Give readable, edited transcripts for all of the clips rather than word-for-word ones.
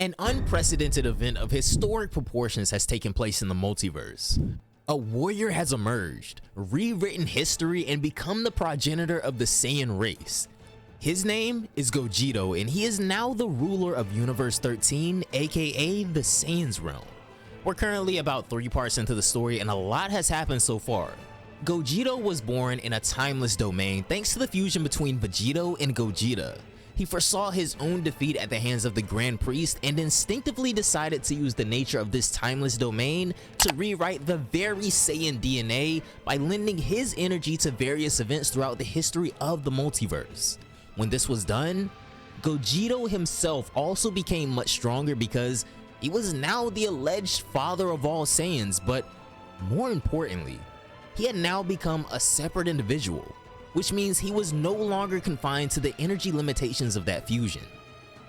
An unprecedented event of historic proportions has taken place in the multiverse. A warrior has emerged, rewritten history, and become the progenitor of the Saiyan race. His name is Gogito, and he is now the ruler of Universe 13, aka the Saiyans realm. We're currently about 3 parts into the story, and a lot has happened so far. Gogito was born in a timeless domain thanks to the fusion between Vegito and Gogeta. He foresaw his own defeat at the hands of the Grand Priest and instinctively decided to use the nature of this timeless domain to rewrite the very Saiyan DNA by lending his energy to various events throughout the history of the multiverse. When this was done, Gogito himself also became much stronger because he was now the alleged father of all Saiyans, but more importantly, he had now become a separate individual, which means he was no longer confined to the energy limitations of that fusion.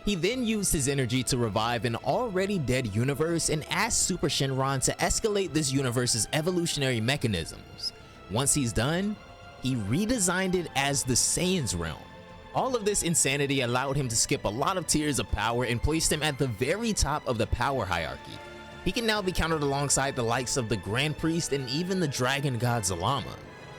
He then used his energy to revive an already dead universe and asked Super Shenron to escalate this universe's evolutionary mechanisms. Once he's done, he redesigned it as the Saiyans realm. All of this insanity allowed him to skip a lot of tiers of power and placed him at the very top of the power hierarchy. He can now be counted alongside the likes of the Grand Priest and even the Dragon God Zalama.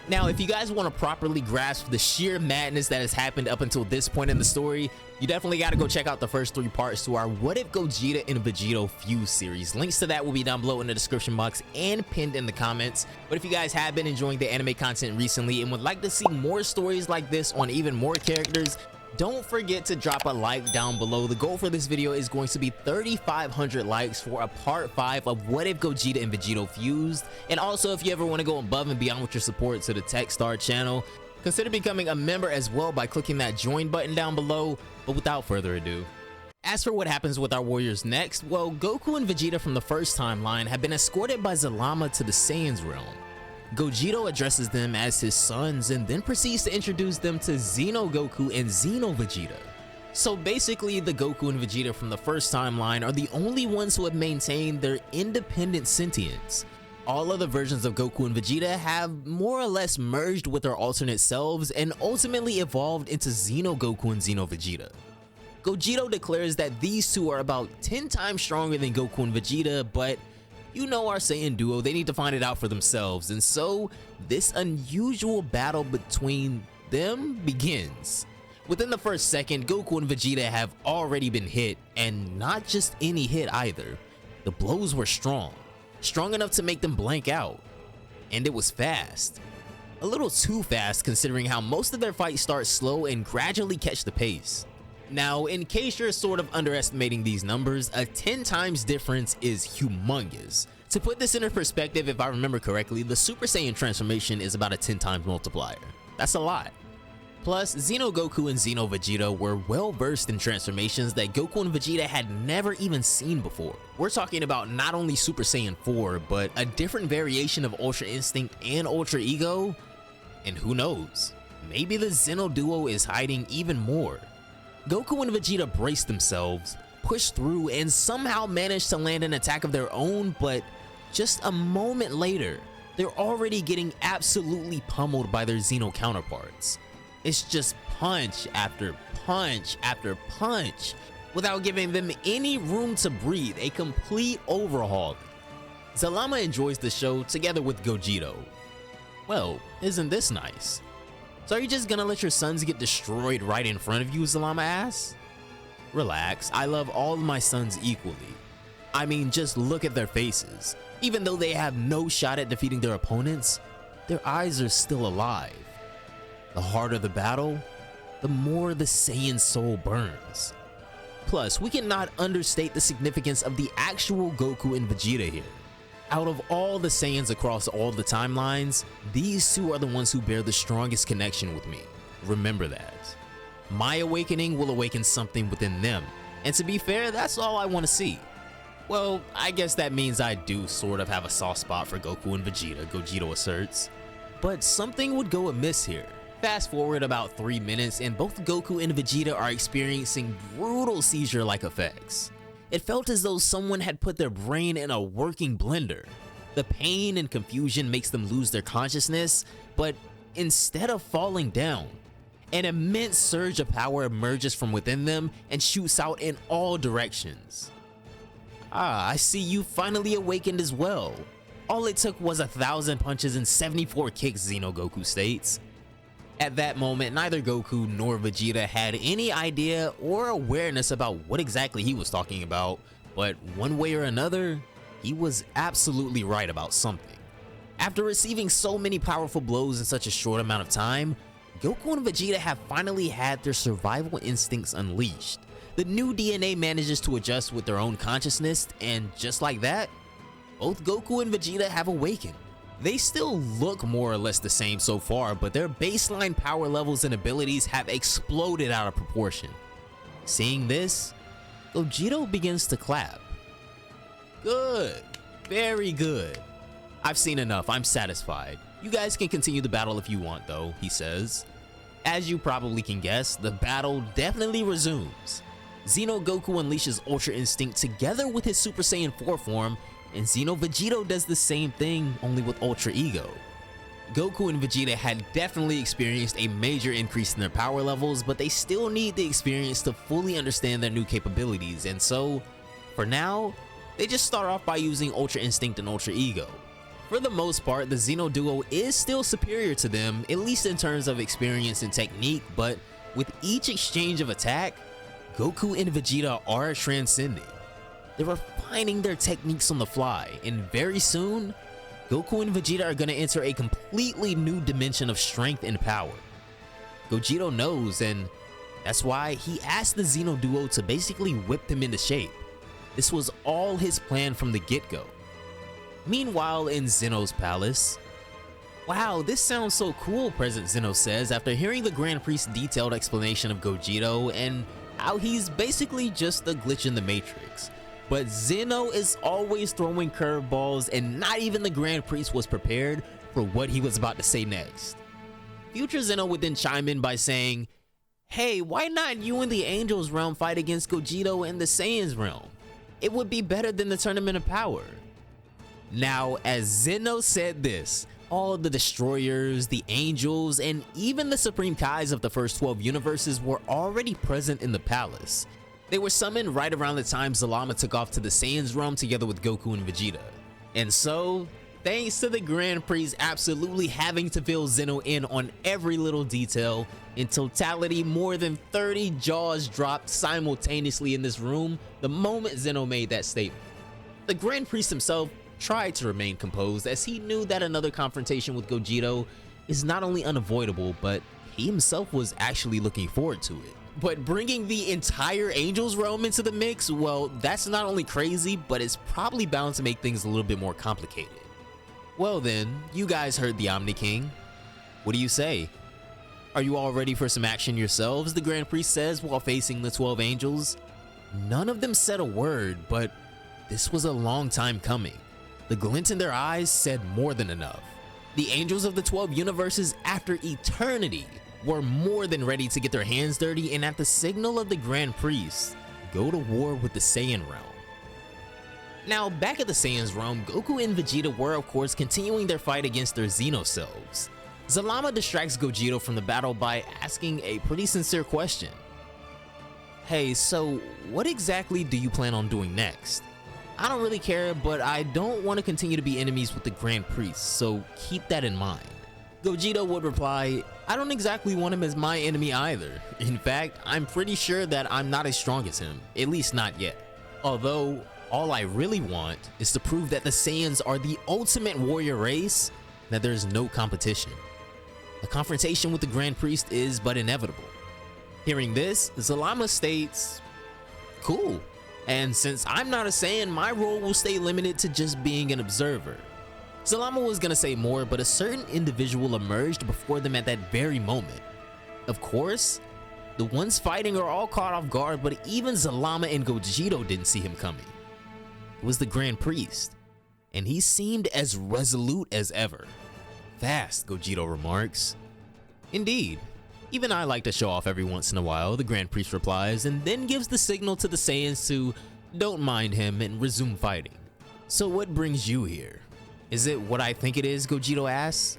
Now, if you guys want to properly grasp the sheer madness that has happened up until this point in the story, you definitely got to go check out the first 3 parts to our What If Gogeta and Vegito Fuse series. Links to that will be down below in the description box and pinned in the comments. But if you guys have been enjoying the anime content recently and would like to see more stories like this on even more characters, don't forget to drop a like down below. The goal for this video is going to be 3,500 likes for a part 5 of What If Gogeta and Vegito Fused. And also, if you ever want to go above and beyond with your support to the Starr channel, consider becoming a member as well by clicking that join button down below. But without further ado, as for what happens with our warriors next, well, Goku and Vegeta from the first timeline have been escorted by Zalama to the Saiyans realm. Gogito addresses them as his sons and then proceeds to introduce them to Zeno Goku and Zeno Vegeta. So basically, the Goku and Vegeta from the first timeline are the only ones who have maintained their independent sentience. All other versions of Goku and Vegeta have more or less merged with their alternate selves and ultimately evolved into Zeno Goku and Zeno Vegeta. Gogito declares that these two are about 10 times stronger than Goku and Vegeta, but you know our Saiyan duo, they need to find it out for themselves, and so this unusual battle between them begins. Within the first second, Goku and Vegeta have already been hit, and not just any hit either. The blows were strong enough to make them blank out, and it was fast. A little too fast considering how most of their fights start slow and gradually catch the pace. Now, in case you're sort of underestimating these numbers, a 10 times difference is humongous. To put this into perspective, if I remember correctly, the Super Saiyan transformation is about a 10 times multiplier. That's a lot. Plus, Zeno Goku and Zeno Vegeta were well versed in transformations that Goku and Vegeta had never even seen before. We're talking about not only Super Saiyan 4, but a different variation of Ultra Instinct and Ultra Ego, and who knows, maybe the Zeno duo is hiding even more. Goku and Vegeta braced themselves, pushed through, and somehow managed to land an attack of their own, but just a moment later, they're already getting absolutely pummeled by their Zeno counterparts. It's just punch after punch after punch, without giving them any room to breathe, a complete overhaul. Zalama enjoys the show together with Gogito. Well, isn't this nice? So are you just gonna let your sons get destroyed right in front of you, Zalama asks? Relax, I love all of my sons equally. I mean, just look at their faces. Even though they have no shot at defeating their opponents, their eyes are still alive. The harder the battle, the more the Saiyan soul burns. Plus, we cannot understate the significance of the actual Goku and Vegeta here. Out of all the Saiyans across all the timelines, these two are the ones who bear the strongest connection with me. Remember that. My awakening will awaken something within them, and to be fair, that's all I want to see. Well, I guess that means I do sort of have a soft spot for Goku and Vegeta, Gogito asserts. But something would go amiss here. Fast forward about 3 minutes and both Goku and Vegeta are experiencing brutal seizure-like effects. It felt as though someone had put their brain in a working blender. The pain and confusion makes them lose their consciousness, but instead of falling down, an immense surge of power emerges from within them and shoots out in all directions. Ah, I see you finally awakened as well. All it took was 1,000 punches and 74 kicks, Zeno Goku states. At that moment, neither Goku nor Vegeta had any idea or awareness about what exactly he was talking about, but one way or another, he was absolutely right about something. After receiving so many powerful blows in such a short amount of time, Goku and Vegeta have finally had their survival instincts unleashed. The new DNA manages to adjust with their own consciousness, and just like that, both Goku and Vegeta have awakened. They still look more or less the same so far, but their baseline power levels and abilities have exploded out of proportion. Seeing this, Gogito begins to clap. Good, very good. I've seen enough, I'm satisfied. You guys can continue the battle if you want though, he says. As you probably can guess, the battle definitely resumes. Zeno Goku unleashes Ultra Instinct together with his Super Saiyan 4 form, and Zeno Vegito does the same thing, only with Ultra Ego. Goku and Vegeta had definitely experienced a major increase in their power levels, but they still need the experience to fully understand their new capabilities, and so, for now, they just start off by using Ultra Instinct and Ultra Ego. For the most part, the Zeno duo is still superior to them, at least in terms of experience and technique, but with each exchange of attack, Goku and Vegeta are transcending. They're refining their techniques on the fly, and very soon, Goku and Vegeta are going to enter a completely new dimension of strength and power. Gogito knows, and that's why he asked the Zeno duo to basically whip them into shape. This was all his plan from the get-go. Meanwhile, in Zeno's palace, wow, this sounds so cool, President Zeno says after hearing the Grand Priest's detailed explanation of Gogito and how he's basically just a glitch in the Matrix. But Zeno is always throwing curveballs, and not even the Grand Priest was prepared for what he was about to say next. Future Zeno would then chime in by saying, "Hey, why not you and the Angels realm fight against Gogito and the Saiyans realm? It would be better than the Tournament of Power." Now, as Zeno said this, all the Destroyers, the Angels, and even the Supreme Kais of the first 12 universes were already present in the palace. They were summoned right around the time Zalama took off to the Saiyans realm together with Goku and Vegeta. And so, thanks to the Grand Priest absolutely having to fill Zeno in on every little detail, in totality more than 30 jaws dropped simultaneously in this room the moment Zeno made that statement. The Grand Priest himself tried to remain composed, as he knew that another confrontation with Gogito is not only unavoidable, but he himself was actually looking forward to it. But bringing the entire Angels realm into the mix, well, that's not only crazy, but it's probably bound to make things a little bit more complicated. Well then, you guys heard the Omni King. What do you say? Are you all ready for some action yourselves? The Grand Priest says while facing the 12 Angels. None of them said a word, but this was a long time coming. The glint in their eyes said more than enough. The Angels of the 12 universes, after eternity, were more than ready to get their hands dirty and at the signal of the Grand Priest, go to war with the Saiyan realm. Now, back at the Saiyans realm, Goku and Vegeta were of course continuing their fight against their Zeno selves. Zalama distracts Gogito from the battle by asking a pretty sincere question. Hey, so what exactly do you plan on doing next? I don't really care, but I don't want to continue to be enemies with the Grand Priest, so keep that in mind. Gogito would reply, I don't exactly want him as my enemy either. In fact, I'm pretty sure that I'm not as strong as him, at least not yet. Although, all I really want is to prove that the Saiyans are the ultimate warrior race, that there's no competition. A confrontation with the Grand Priest is but inevitable. Hearing this, Zalama states, cool. And since I'm not a Saiyan, my role will stay limited to just being an observer. Zalama was gonna say more, but a certain individual emerged before them at that very moment. Of course, the ones fighting are all caught off guard, but even Zalama and Gogito didn't see him coming. It was the Grand Priest, and he seemed as resolute as ever. Fast, Gogito remarks. Indeed. Even I like to show off every once in a while, the Grand Priest replies, and then gives the signal to the Saiyans to don't mind him and resume fighting. So what brings you here? Is it what I think it is, Gogito asks?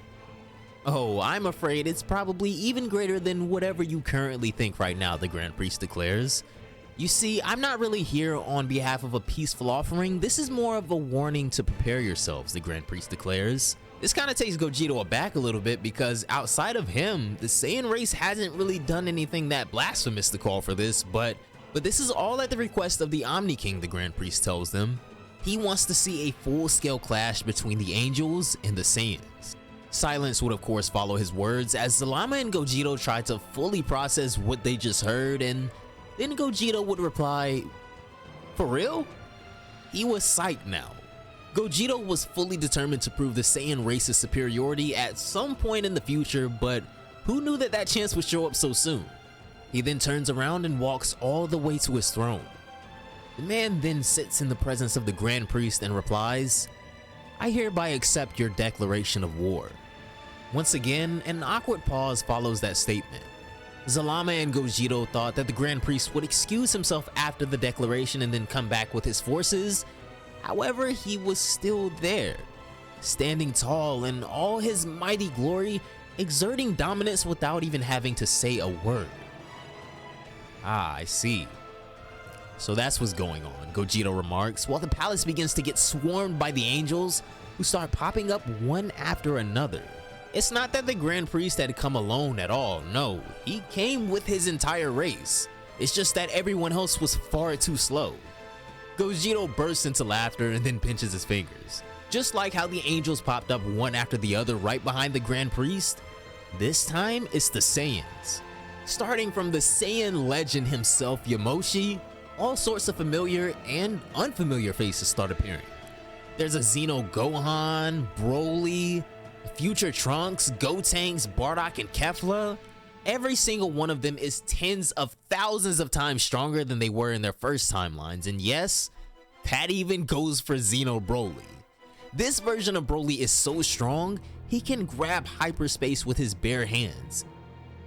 Oh, I'm afraid it's probably even greater than whatever you currently think right now, the Grand Priest declares. You see, I'm not really here on behalf of a peaceful offering. This is more of a warning to prepare yourselves, the Grand Priest declares. This kind of takes Gogito aback a little bit because outside of him, the Saiyan race hasn't really done anything that blasphemous to call for this, but this is all at the request of the Omni King, the Grand Priest tells them. He wants to see a full-scale clash between the angels and the Saiyans. Silence would of course follow his words as Zalama and Gogito tried to fully process what they just heard, and then Gogito would reply, "For real?" He was psyched now. Gogito was fully determined to prove the Saiyan race's superiority at some point in the future, but who knew that that chance would show up so soon? He then turns around and walks all the way to his throne. The man then sits in the presence of the Grand Priest and replies, "I hereby accept your declaration of war." Once again, an awkward pause follows that statement. Zalama and Gogito thought that the Grand Priest would excuse himself after the declaration and then come back with his forces. However, he was still there, standing tall in all his mighty glory, exerting dominance without even having to say a word. Ah, I see. So that's what's going on, Gogito remarks, while the palace begins to get swarmed by the angels, who start popping up one after another. It's not that the Grand Priest had come alone at all, no, he came with his entire race. It's just that everyone else was far too slow. Gogito bursts into laughter and then pinches his fingers. Just like how the angels popped up one after the other right behind the Grand Priest, this time it's the Saiyans. Starting from the Saiyan legend himself, Yamoshi, all sorts of familiar and unfamiliar faces start appearing. There's a Zeno Gohan, Broly, Future Trunks, Gotenks, Bardock, and Kefla. Every single one of them is tens of thousands of times stronger than they were in their first timelines, and yes, that even goes for Zeno Broly. This version of Broly is so strong, he can grab hyperspace with his bare hands.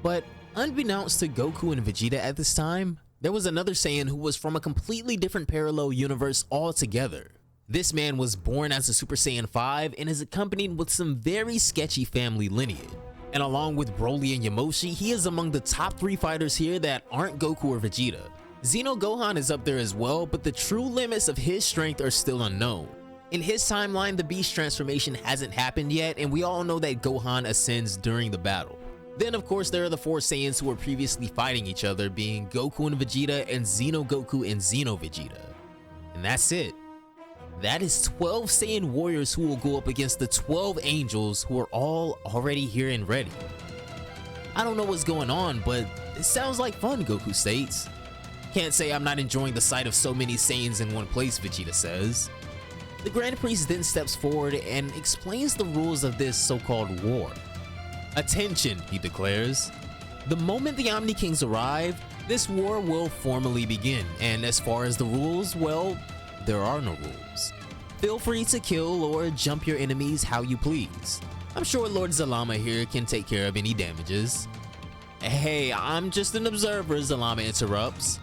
But unbeknownst to Goku and Vegeta at this time, there was another Saiyan who was from a completely different parallel universe altogether. This man was born as a Super Saiyan 5 and is accompanied with some very sketchy family lineage. And along with Broly and Yamoshi, he is among the top 3 fighters here that aren't Goku or Vegeta. Zeno Gohan is up there as well, but the true limits of his strength are still unknown. In his timeline, the Beast transformation hasn't happened yet, and we all know that Gohan ascends during the battle. Then of course there are the 4 Saiyans who were previously fighting each other, being Goku and Vegeta and Zeno Goku and Zeno Vegeta. And that's it. That is 12 Saiyan warriors who will go up against the 12 angels who are all already here and ready. I don't know what's going on, but it sounds like fun, Goku states. Can't say I'm not enjoying the sight of so many Saiyans in one place, Vegeta says. The Grand Priest then steps forward and explains the rules of this so-called war. Attention, he declares. The moment the Omni Kings arrive, this war will formally begin, and as far as the rules, well, there are no rules. Feel free to kill or jump your enemies how you please. I'm sure Lord Zalama here can take care of any damages. Hey, I'm just an observer, Zalama interrupts.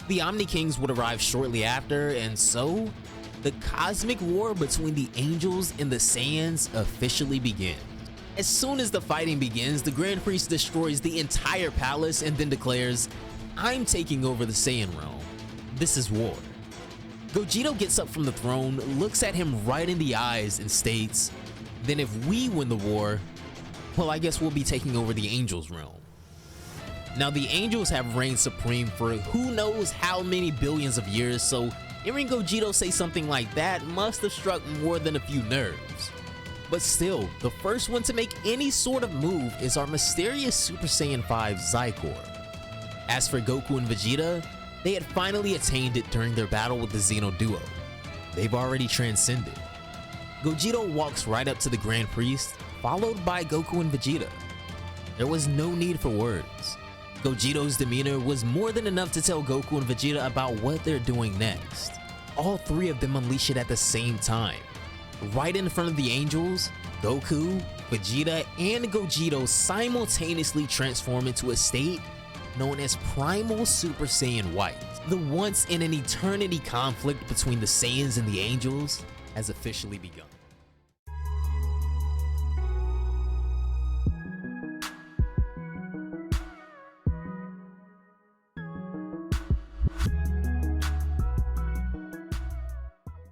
The Omni Kings would arrive shortly after, and so, the cosmic war between the angels and the Saiyans officially begins. As soon as the fighting begins, the Grand Priest destroys the entire palace and then declares, "I'm taking over the Saiyan realm. This is war." Gogito gets up from the throne, looks at him right in the eyes and states, "Then if we win the war, well, I guess we'll be taking over the angels' realm." Now the angels have reigned supreme for who knows how many billions of years, so hearing Gogito say something like that must have struck more than a few nerves. But still, the first one to make any sort of move is our mysterious Super Saiyan 5 Zycor. As for Goku and Vegeta, they had finally attained it during their battle with the Zeno duo. They've already transcended. Gogito walks right up to the Grand Priest, followed by Goku and Vegeta. There was no need for words. Gogito's demeanor was more than enough to tell Goku and Vegeta about what they're doing next. All 3 of them unleash it at the same time. Right in front of the angels, Goku, Vegeta, and Gogito simultaneously transform into a state known as Primal Super Saiyan White. The once in an eternity conflict between the Saiyans and the angels has officially begun.